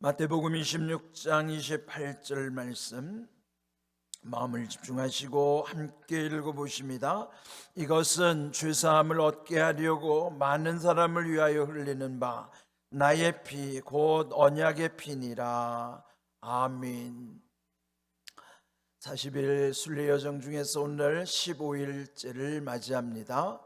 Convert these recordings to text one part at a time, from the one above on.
마태복음 26장 28절 말씀 마음을 집중하시고 함께 읽어보십니다. 이것은 죄사함을 얻게 하려고 많은 사람을 위하여 흘리는 바 나의 피 곧 언약의 피니라. 아멘. 40일 순례여정 중에서 오늘 15일째를 맞이합니다.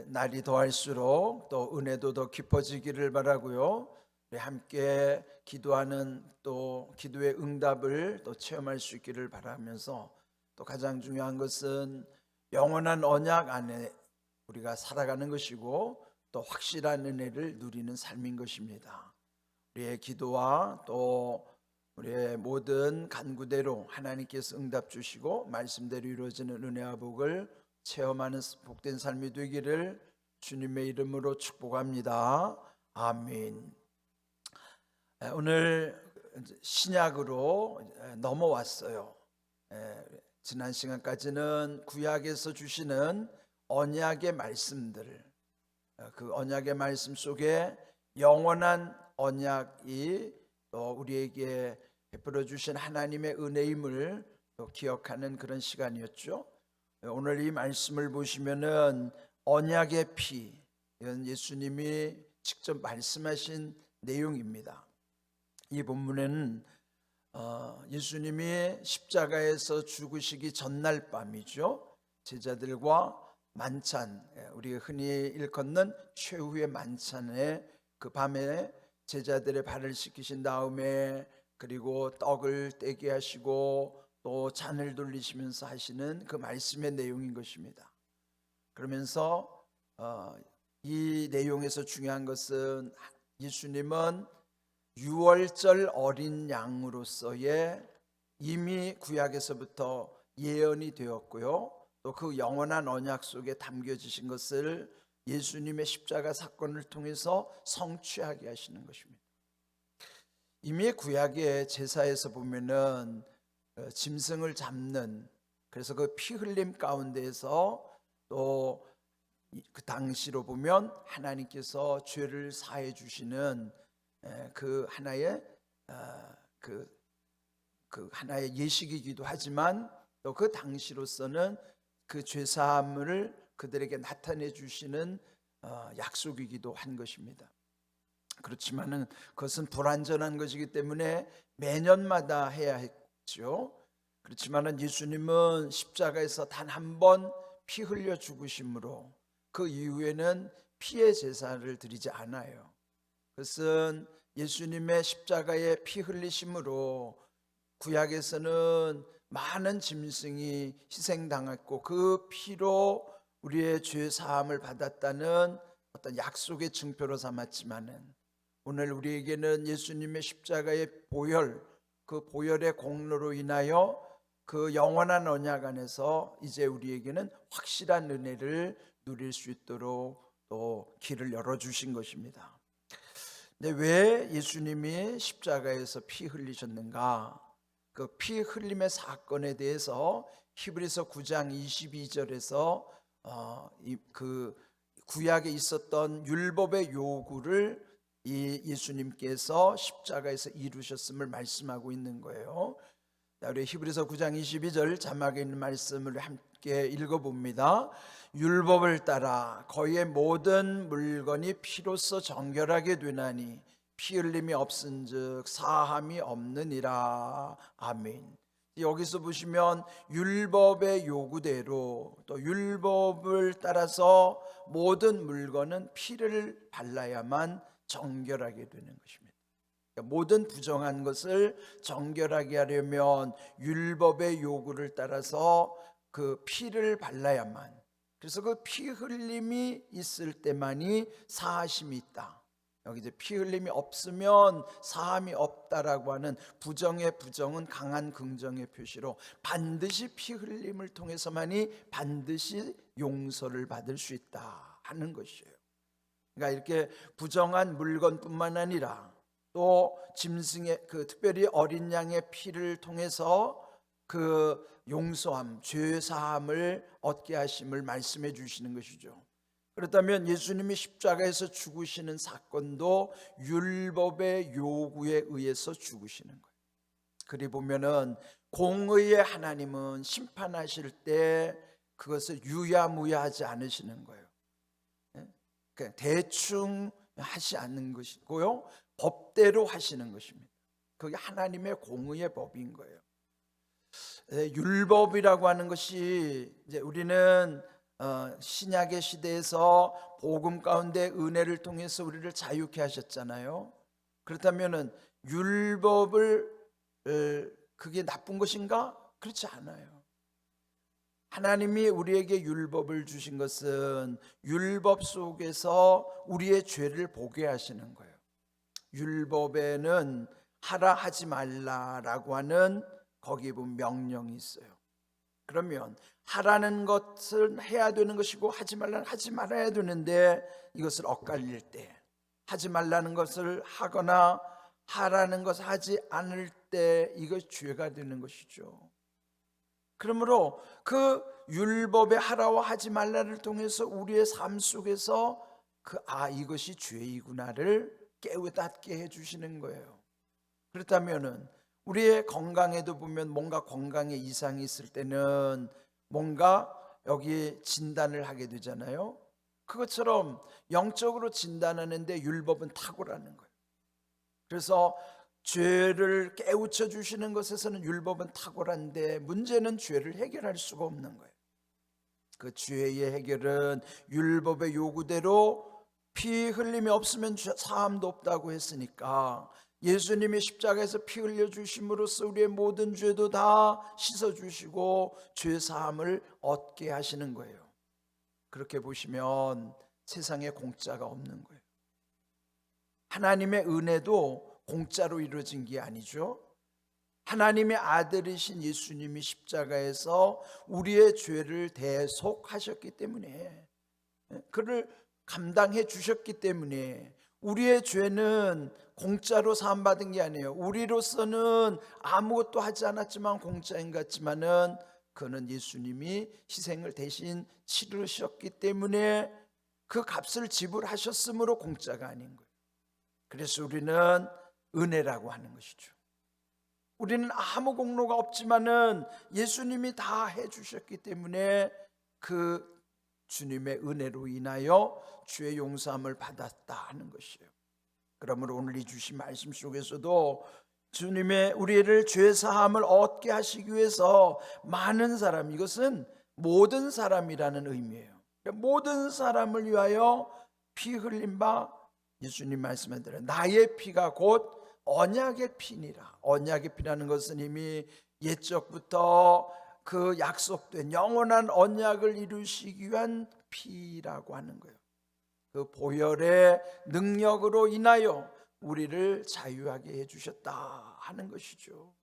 날이 더할수록 또 은혜도 더 깊어지기를 바라고요. 함께 기도하는 또 기도의 응답을 또 체험할 수 있기를 바라면서, 또 가장 중요한 것은 영원한 언약 안에 우리가 살아가는 것이고 또 확실한 은혜를 누리는 삶인 것입니다. 우리의 기도와 또 우리의 모든 간구대로 하나님께서 응답 주시고 말씀대로 이루어지는 은혜와 복을 체험하는 복된 삶이 되기를 주님의 이름으로 축복합니다. 아멘. 오늘 신약으로 넘어왔어요. 지난 시간까지는 구약에서 주시는 언약의 말씀들, 그 언약의 말씀 속에 영원한 언약이 또 우리에게 베풀어 주신 하나님의 은혜임을 또 기억하는 그런 시간이었죠. 오늘 이 말씀을 보시면은 언약의 피, 이건 예수님이 직접 말씀하신 내용입니다. 이 본문에는 예수님이 십자가에서 죽으시기 전날 밤이죠. 제자들과 만찬, 우리가 흔히 일컫는 최후의 만찬에 그 밤에 제자들의 발을 씻기신 다음에 그리고 떡을 떼게 하시고 또 잔을 돌리시면서 하시는 그 말씀의 내용인 것입니다. 그러면서 이 내용에서 중요한 것은 예수님은 유월절 어린 양으로서의 이미 구약에서부터 예언이 되었고요, 또 그 영원한 언약 속에 담겨지신 것을 예수님의 십자가 사건을 통해서 성취하게 하시는 것입니다. 이미 구약의 제사에서 보면은 짐승을 잡는, 그래서 그 피 흘림 가운데에서 또 그 당시로 보면 하나님께서 죄를 사해 주시는 그 하나의 그 하나의 예식이기도 하지만, 또 그 당시로서는 그 죄사함을 그들에게 나타내 주시는 약속이기도 한 것입니다. 그렇지만은 그것은 불완전한 것이기 때문에 매년마다 해야 했죠. 그렇지만은 예수님은 십자가에서 단 한 번 피 흘려 죽으심으로 그 이후에는 피의 제사를 드리지 않아요. 그것은 예수님의 십자가의 피 흘리심으로 구약에서는 많은 짐승이 희생당했고 그 피로 우리의 죄 사함을 받았다는 어떤 약속의 증표로 삼았지만은, 오늘 우리에게는 예수님의 십자가의 보혈, 그 보혈의 공로로 인하여 그 영원한 언약 안에서 이제 우리에게는 확실한 은혜를 누릴 수 있도록 또 길을 열어주신 것입니다. 근데 왜 예수님이 십자가에서 피 흘리셨는가? 그 피 흘림의 사건에 대해서 히브리서 9장 22절에서 그 구약에 있었던 율법의 요구를 이 예수님께서 십자가에서 이루셨음을 말씀하고 있는 거예요. 우리 히브리서 9장 22절 자막에 있는 말씀을 함께 읽어봅니다. 율법을 따라 거의 모든 물건이 피로써 정결하게 되나니 피 흘림이 없은즉 사함이 없느니라. 아멘. 여기서 보시면 율법의 요구대로 또 율법을 따라서 모든 물건은 피를 발라야만 정결하게 되는 것입니다. 모든 부정한 것을 정결하게 하려면 율법의 요구를 따라서 그 피를 발라야만, 그래서 그 피 흘림이 있을 때만이 사하심이 있다. 여기 이제 피 흘림이 없으면 사함이 없다라고 하는 부정의 부정은 강한 긍정의 표시로 반드시 피 흘림을 통해서만이 반드시 용서를 받을 수 있다 하는 것이에요. 그러니까 이렇게 부정한 물건뿐만 아니라 또 짐승의 그 특별히 어린 양의 피를 통해서 그 용서함, 죄 사함을 얻게 하심을 말씀해 주시는 것이죠. 그렇다면 예수님이 십자가에서 죽으시는 사건도 율법의 요구에 의해서 죽으시는 거예요. 그리 보면은 공의의 하나님은 심판하실 때 그것을 유야무야하지 않으시는 거예요. 그러니까 대충 하지 않는 것이고요, 법대로 하시는 것입니다. 그게 하나님의 공의의 법인 거예요. 율법이라고 하는 것이 이제 우리는 신약의 시대에서 복음 가운데 은혜를 통해서 우리를 자유케 하셨잖아요. 그렇다면은 율법을 그게 나쁜 것인가? 그렇지 않아요. 하나님이 우리에게 율법을 주신 것은 율법 속에서 우리의 죄를 보게 하시는 거예요. 율법에는 하라 하지 말라라고 하는 거기에 보면 명령이 있어요. 그러면 하라는 것은 해야 되는 것이고 하지 말라는 하지 말아야 되는데, 이것을 엇갈릴 때 하지 말라는 것을 하거나 하라는 것을 하지 않을 때 이것 죄가 되는 것이죠. 그러므로 그 율법의 하라와 하지 말라를 통해서 우리의 삶 속에서 이것이 죄이구나를 깨우닫게 해주시는 거예요. 그렇다면은 우리의 건강에도 보면 뭔가 건강에 이상이 있을 때는 뭔가 여기 진단을 하게 되잖아요. 그것처럼 영적으로 진단하는데 율법은 탁월하는 거예요. 그래서 죄를 깨우쳐 주시는 것에서는 율법은 탁월한데, 문제는 죄를 해결할 수가 없는 거예요. 그 죄의 해결은 율법의 요구대로 피 흘림이 없으면 사함도 없다고 했으니까, 예수님이 십자가에서 피 흘려 주심으로써 우리의 모든 죄도 다 씻어 주시고 죄 사함을 얻게 하시는 거예요. 그렇게 보시면 세상에 공짜가 없는 거예요. 하나님의 은혜도 공짜로 이루어진 게 아니죠. 하나님의 아들이신 예수님이 십자가에서 우리의 죄를 대속하셨기 때문에, 그를 감당해 주셨기 때문에, 우리의 죄는 공짜로 사함받은 게 아니에요. 우리로서는 아무것도 하지 않았지만 공짜인 것 같지만은, 그는 예수님이 희생을 대신 치르셨기 때문에 그 값을 지불하셨으므로 공짜가 아닌 거예요. 그래서 우리는 은혜라고 하는 것이죠. 우리는 아무 공로가 없지만은 예수님이 다 해주셨기 때문에 그 주님의 은혜로 인하여 죄 용서함을 받았다 하는 것이에요. 그러므로 오늘 이 주신 말씀 속에서도 주님의 우리를 죄 사함을 얻게 하시기 위해서 많은 사람, 이것은 모든 사람이라는 의미예요. 모든 사람을 위하여 피 흘린 바, 예수님 말씀한 대로 나의 피가 곧 언약의 피니라. 언약의 피라는 것은 이미 옛적부터 그 약속된 영원한 언약을 이루시기 위한 피라고 하는 거예요. 그 보혈의 능력으로 인하여 우리를 자유하게 해주셨다 하는 것이죠.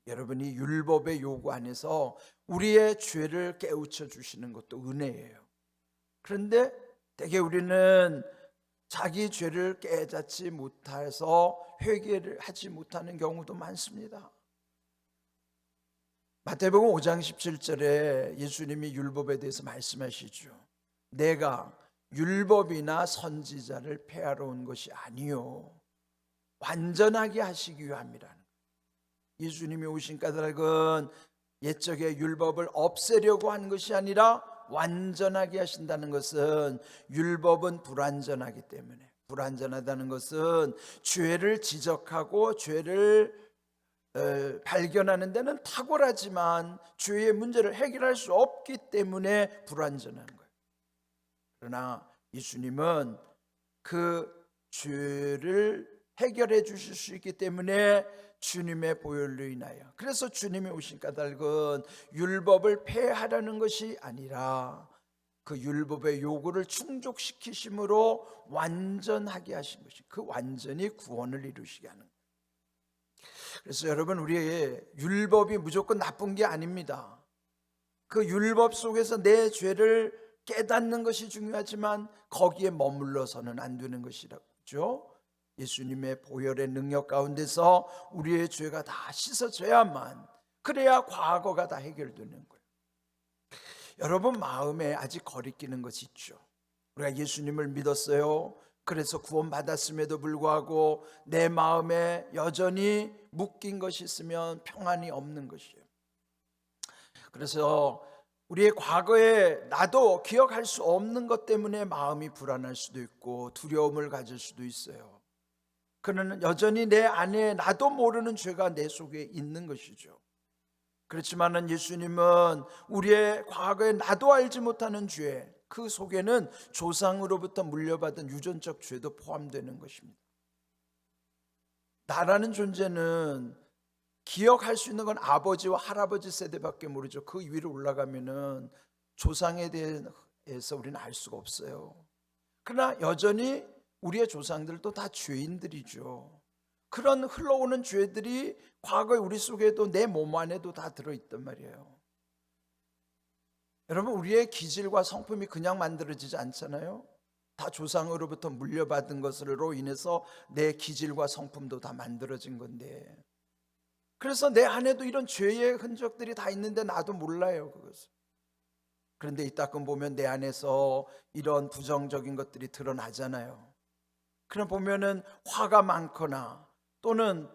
여러분이 율법의 요구 안에서 우리의 죄를 깨우쳐 주시는 것도 은혜예요. 그런데 대개 우리는 자기 죄를 깨닫지 못해서 회개를 하지 못하는 경우도 많습니다. 마태복음 5장 17절에 예수님이 율법에 대해서 말씀하시죠. 내가 율법이나 선지자를 폐하러 온 것이 아니요 완전하게 하시기 위함이라는 거예요. 예수님이 오신 까닭은 옛적의 율법을 없애려고 한 것이 아니라 완전하게 하신다는 것은, 율법은 불완전하기 때문에, 불완전하다는 것은 죄를 지적하고 죄를 발견하는 데는 탁월하지만 죄의 문제를 해결할 수 없기 때문에 불완전한 거예요. 그러나 예수님은 그 죄를 해결해 주실 수 있기 때문에 주님의 보혈로 인하여, 그래서 주님이 오신 까닭은 율법을 폐하려는 것이 아니라 그 율법의 요구를 충족시키심으로 완전하게 하신 것이, 그 완전히 구원을 이루시게 하는 거예요. 그래서 여러분, 우리의 율법이 무조건 나쁜 게 아닙니다. 그 율법 속에서 내 죄를 깨닫는 것이 중요하지만 거기에 머물러서는 안 되는 것이라죠. 예수님의 보혈의 능력 가운데서 우리의 죄가 다 씻어져야만, 그래야 과거가 다 해결되는 거예요. 여러분 마음에 아직 거리끼는 것이 있죠. 우리가 예수님을 믿었어요. 그래서 구원받았음에도 불구하고 내 마음에 여전히 묶인 것이 있으면 평안이 없는 것이에요. 그래서 우리의 과거에 나도 기억할 수 없는 것 때문에 마음이 불안할 수도 있고 두려움을 가질 수도 있어요. 그는 여전히 내 안에 나도 모르는 죄가 내 속에 있는 것이죠. 그렇지만은 예수님은 우리의 과거에 나도 알지 못하는 죄, 그 속에는 조상으로부터 물려받은 유전적 죄도 포함되는 것입니다. 나라는 존재는 기억할 수 있는 건 아버지와 할아버지 세대밖에 모르죠. 그 위로 올라가면은 조상에 대해서 우리는 알 수가 없어요. 그러나 여전히 우리의 조상들도 다 죄인들이죠. 그런 흘러오는 죄들이 과거에 우리 속에도 내 몸 안에도 다 들어있단 말이에요. 여러분, 우리의 기질과 성품이 그냥 만들어지지 않잖아요. 다 조상으로부터 물려받은 것으로 인해서 내 기질과 성품도 다 만들어진 건데, 그래서 내 안에도 이런 죄의 흔적들이 다 있는데 나도 몰라요, 그것을. 그런데 이따금 보면 내 안에서 이런 부정적인 것들이 드러나잖아요. 그럼 보면은 화가 많거나 또는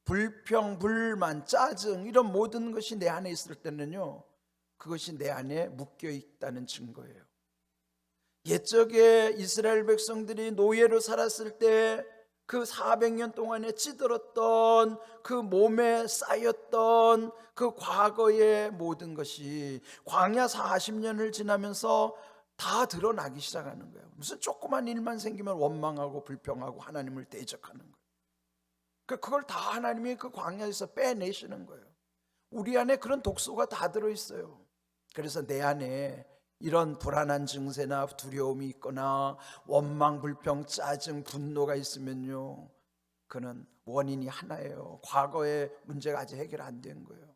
불평, 불만, 짜증 이런 모든 것이 내 안에 있을 때는요, 그것이 내 안에 묶여 있다는 증거예요. 옛적에 이스라엘 백성들이 노예로 살았을 때 그 400년 동안에 찌들었던 그 몸에 쌓였던 그 과거의 모든 것이 광야 40년을 지나면서 다 드러나기 시작하는 거예요. 무슨 조그만 일만 생기면 원망하고 불평하고 하나님을 대적하는 거예요. 그걸 다 하나님이 그 광야에서 빼내시는 거예요. 우리 안에 그런 독소가 다 들어있어요. 그래서 내 안에 이런 불안한 증세나 두려움이 있거나 원망, 불평, 짜증, 분노가 있으면요, 그는 원인이 하나예요. 과거의 문제가 아직 해결 안 된 거예요.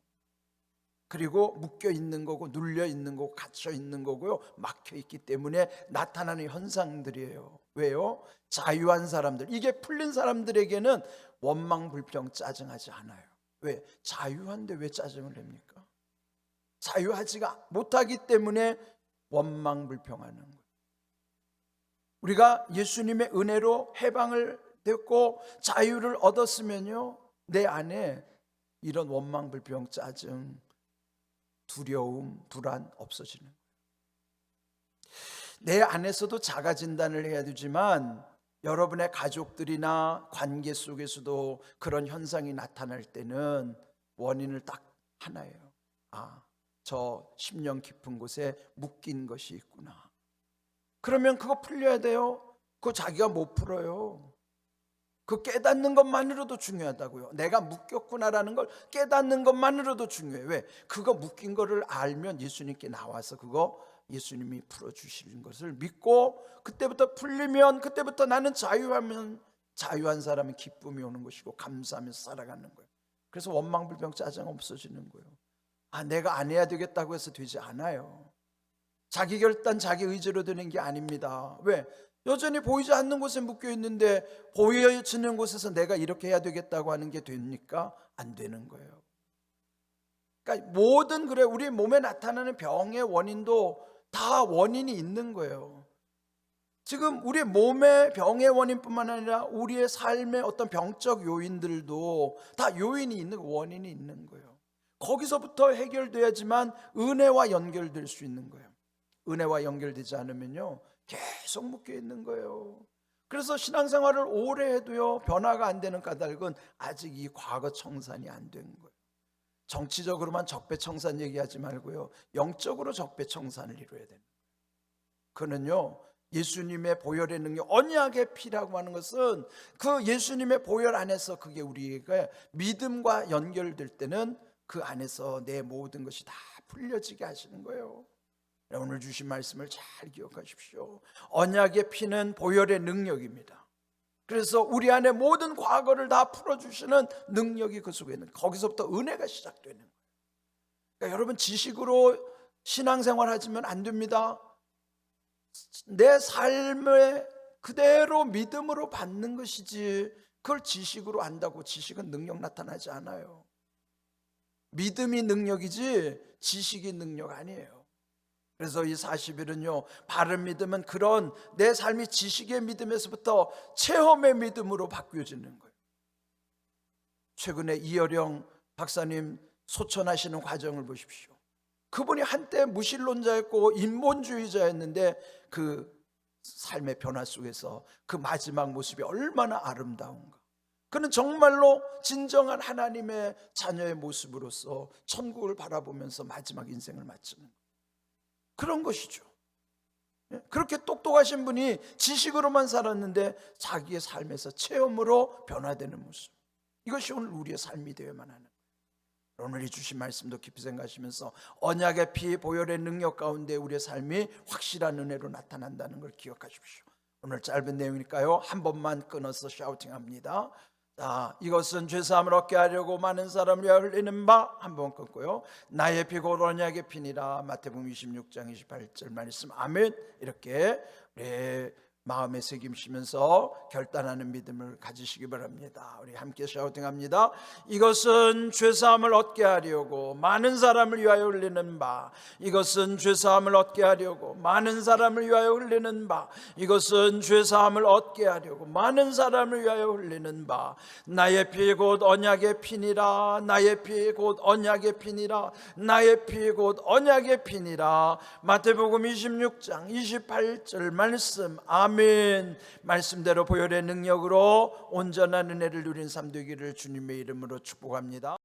그리고 묶여 있는 거고 눌려 있는 거고 갇혀 있는 거고요, 막혀 있기 때문에 나타나는 현상들이에요. 왜요? 자유한 사람들, 이게 풀린 사람들에게는 원망, 불평, 짜증하지 않아요. 왜? 자유한데 왜 짜증을 냅니까? 자유하지가 못하기 때문에 원망, 불평하는 거예요. 우리가 예수님의 은혜로 해방을 됐고 자유를 얻었으면요, 내 안에 이런 원망, 불평, 짜증, 두려움, 불안 없어지는 거예요. 내 안에서도 자가 진단을 해야 되지만 여러분의 가족들이나 관계 속에서도 그런 현상이 나타날 때는 원인을 딱 하나예요. 저 심령 깊은 곳에 묶인 것이 있구나. 그러면 그거 풀려야 돼요. 그거 자기가 못 풀어요. 그 깨닫는 것만으로도 중요하다고요. 내가 묶였구나라는 걸 깨닫는 것만으로도 중요해요. 왜? 그거 묶인 거를 알면 예수님께 나와서 그거 예수님이 풀어주시는 것을 믿고 그때부터 풀리면 그때부터 나는 자유한 사람은 기쁨이 오는 것이고 감사하면서 살아가는 거예요. 그래서 원망, 불평, 짜증 없어지는 거예요. 내가 안 해야 되겠다고 해서 되지 않아요. 자기 결단, 자기 의지로 되는 게 아닙니다. 왜? 여전히 보이지 않는 곳에 묶여 있는데 보여지는 곳에서 내가 이렇게 해야 되겠다고 하는 게 됩니까? 안 되는 거예요. 그러니까 모든 우리 몸에 나타나는 병의 원인도 다 원인이 있는 거예요. 지금 우리 몸의 병의 원인뿐만 아니라 우리의 삶의 어떤 병적 요인들도 다 요인이 있는, 원인이 있는 거예요. 거기서부터 해결돼야지만 은혜와 연결될 수 있는 거예요. 은혜와 연결되지 않으면요, 계속 묶여 있는 거예요. 그래서 신앙생활을 오래 해도요, 변화가 안 되는 까닭은 아직 이 과거 청산이 안 된 거예요. 정치적으로만 적폐청산 얘기하지 말고요, 영적으로 적폐청산을 이루어야 됩니다. 그는요, 예수님의 보혈의 능력, 언약의 피라고 하는 것은 그 예수님의 보혈 안에서 그게 우리가 믿음과 연결될 때는 그 안에서 내 모든 것이 다 풀려지게 하시는 거예요. 오늘 주신 말씀을 잘 기억하십시오. 언약의 피는 보혈의 능력입니다. 그래서 우리 안에 모든 과거를 다 풀어주시는 능력이 그 속에 있는, 거기서부터 은혜가 시작되는 거예요. 그러니까 여러분, 지식으로 신앙생활 하시면 안 됩니다. 내 삶을 그대로 믿음으로 받는 것이지, 그걸 지식으로 안다고 지식은 능력 나타나지 않아요. 믿음이 능력이지 지식이 능력 아니에요. 그래서 이 40일은요, 바른 믿음은 그런 내 삶이 지식의 믿음에서부터 체험의 믿음으로 바뀌어지는 거예요. 최근에 이어령 박사님 소천하시는 과정을 보십시오. 그분이 한때 무신론자였고 인본주의자였는데 그 삶의 변화 속에서 그 마지막 모습이 얼마나 아름다운가. 그는 정말로 진정한 하나님의 자녀의 모습으로서 천국을 바라보면서 마지막 인생을 마치는 거예요. 그런 것이죠. 그렇게 똑똑하신 분이 지식으로만 살았는데 자기의 삶에서 체험으로 변화되는 모습, 이것이 오늘 우리의 삶이 되어야만 하는 거예요. 오늘 이 주신 말씀도 깊이 생각하시면서 언약의 피 보혈의 능력 가운데 우리의 삶이 확실한 은혜로 나타난다는 걸 기억하십시오. 오늘 짧은 내용이니까요, 한 번만 끊어서 샤우팅합니다. 자, 이것은 죄사함을 얻게 하려고 많은 사람을 위하여 흘리는 바, 한 번 끊고요. 나의 피 곧 언약의 피니라. 마태복음 26장 28절 말씀. 아멘. 이렇게 마음에 새김시면서 결단하는 믿음을 가지시기 바랍니다. 우리 함께 샤우팅합니다. 이것은 죄사함을 얻게 하려고 많은 사람을 위하여 흘리는 바, 이것은 죄사함을 얻게 하려고 많은 사람을 위하여 흘리는 바, 이것은 죄사함을 얻게 하려고 많은 사람을 위하여 흘리는 바, 나의 피 곧 언약의 피니라. 나의 피 곧 언약의 피니라. 나의 피 곧 언약의 피니라. 마태복음 26장 28절 말씀. 아멘. 말씀대로 보혈의 능력으로 온전한 은혜를 누린 삶 되기를 주님의 이름으로 축복합니다.